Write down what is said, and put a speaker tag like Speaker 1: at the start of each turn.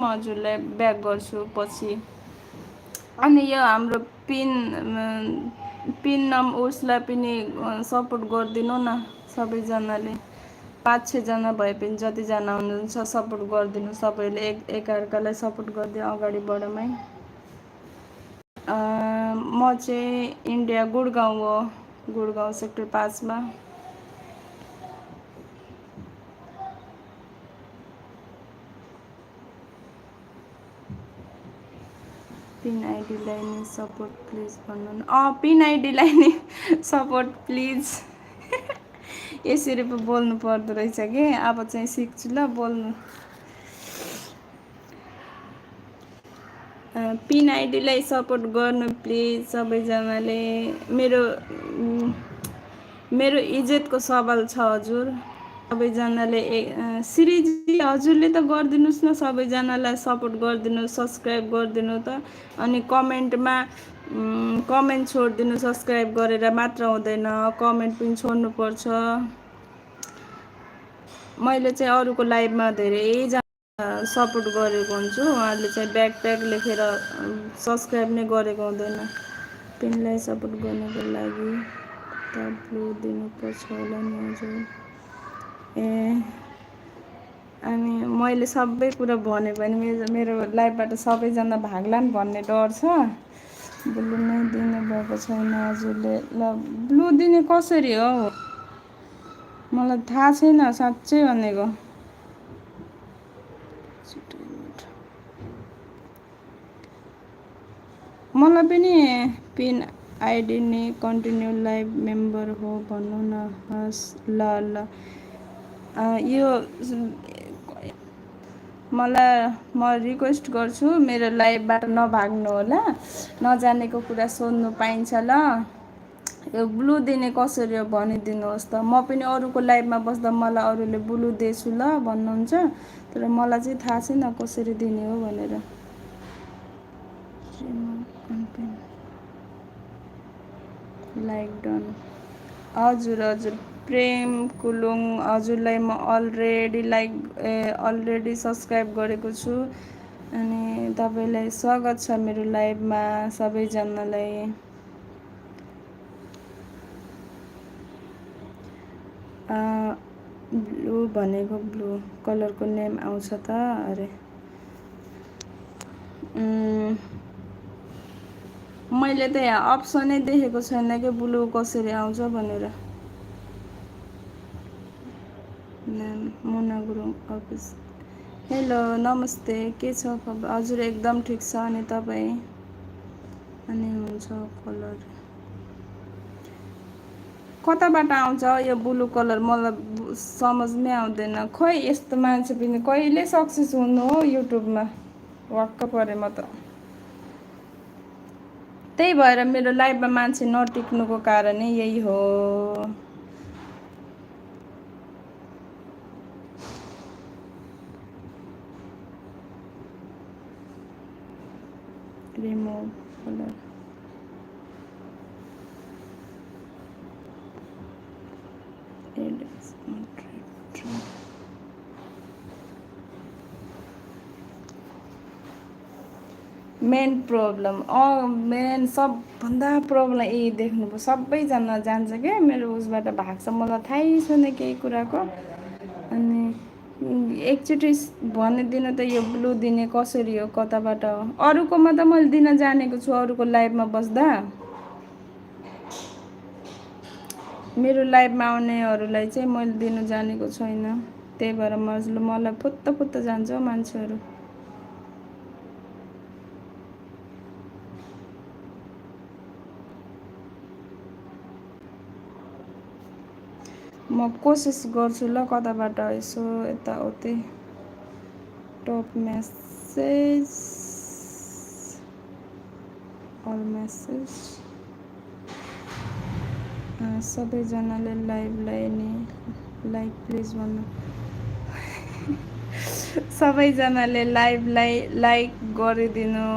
Speaker 1: म हजुरलाई ब्याक गर्छु पछि। अनि यो हाम्रो पिन उसलाई पनि सपोर्ट गरिदिनु न सबैजनाले। 5-6 जना भए पनि जतिजना हुनुहुन्छ सपोर्ट गरिदिनु सबैले, एकअर्कालाई सपोर्ट गरिदियो अगाडि बढौँ है। म चाहिँ इन्डिया गुडगाउँ हो, गुडगाउँ सेक्टर 5 मा। पिन आइडीलाई नि सपोर्ट प्लिज भन्नु न। पिन आइडीलाई नि सपोर्ट प्लिज। यसरी पो बोल्नु पर्दो रहेछ कि, अब चाहिँ सिक्छु ल बोल्नु। पिन आइडीलाई सपोर्ट गर्नु प्लिज सबैजनाले। मेरो इज्जतको सवाल छ हजुर, सबैजनाले। श्रीजी हजुरले त गरिदिनुहोस् न, सबैजनालाई सपोर्ट गरिदिनु, सब्सक्राइब गरिदिनु त। अनि कमेन्टमा कमेन्ट छोडिदिनु, सब्सक्राइब गरेर मात्र हुँदैन, कमेन्ट पनि छोड्नुपर्छ। मैले चाहिँ अरूको लाइभमा धेरैजना सपोर्ट गरेको हुन्छु, उहाँहरूले चाहिँ ब्याक लेखेर सब्सक्राइब नै गरेको हुँदैन। पिनलाई सपोर्ट गर्नको लागि त ब्लू दिनुपर्छ होला नि हजुर। अनि मैले सबै कुरा भने पनि मेरो लाइफबाट सबैजना भाग्लान् भन्ने डर छ। ब्लू नै दिनुभएको छैन हजुरले। ल ब्लू दिने कसरी हो मलाई थाहा छैन साँच्चै भनेको। मलाई पनि पिन आइडी नि कन्टिन्यू लाइभ मेम्बर हो भन्नु न। हस् ल यो म रिक्वेस्ट गर्छु, मेरो लाइभबाट नभाग्नु होला, नजानेको कुरा सोध्नु पाइन्छ ल। यो ब्लू दिने कसरी हो भनिदिनुहोस् त। म पनि अरूको लाइभमा बस्दा मलाई अरूले ब्लू दिएछु ल भन्नुहुन्छ, तर मलाई चाहिँ थाहा छैन कसरी दिने हो भनेर। लाइक डन हजुर प्रेम कुलुङ हजुरलाई म अलरेडी सब्सक्राइब गरेको छु। अनि तपाईँलाई स्वागत छ मेरो लाइभमा सबैजनालाई। ब्लू भनेको ब्लू कलरको नेम आउँछ त। अरे मैले त यहाँ अप्सनै देखेको छैन कि ब्लू कसरी आउँछ भनेर। मुना गुरुङ अफिस। हेलो नमस्ते, के छ खबर हजुर? एकदम ठिक छ। अनि तपाईँ? अनि हुन्छ कलर कताबाट आउँछ यो ब्लू कलर? मलाई समझमै आउँदैन। खोइ यस्तो मान्छे पनि कहिले सक्सेस हुनु हो युट्युबमा, वाक्क परे म त। त्यही भएर मेरो लाइभमा मान्छे नटिक्नुको कारण यही हो। Remove colour main problem main सबभन्दा प्रब्लम यही देख्नुभयो। सबैजना जान्छ क्या मेरो उसबाट भाग्छ, मलाई थाहै छैन केही कुराको। अनि एकचोटि भनिदिनु त यो ब्लू दिने कसरी हो, कताबाट हो? अरूकोमा त मैले दिन जानेको छु, अरूको लाइभमा बस्दा। मेरो लाइभमा आउनेहरूलाई चाहिँ मैले दिनु जानेको छैन, त्यही भएर मलाई फुत्त जान्छ मान्छेहरू। म कोसिस गर्छु ल, कताबाट यसो यताउति। टप मेसेज अल मेसेज सबैजनाले लाइभलाई नि लाइक प्लिज भन्नु। सबैजनाले लाइभलाई लाइक गरिदिनु।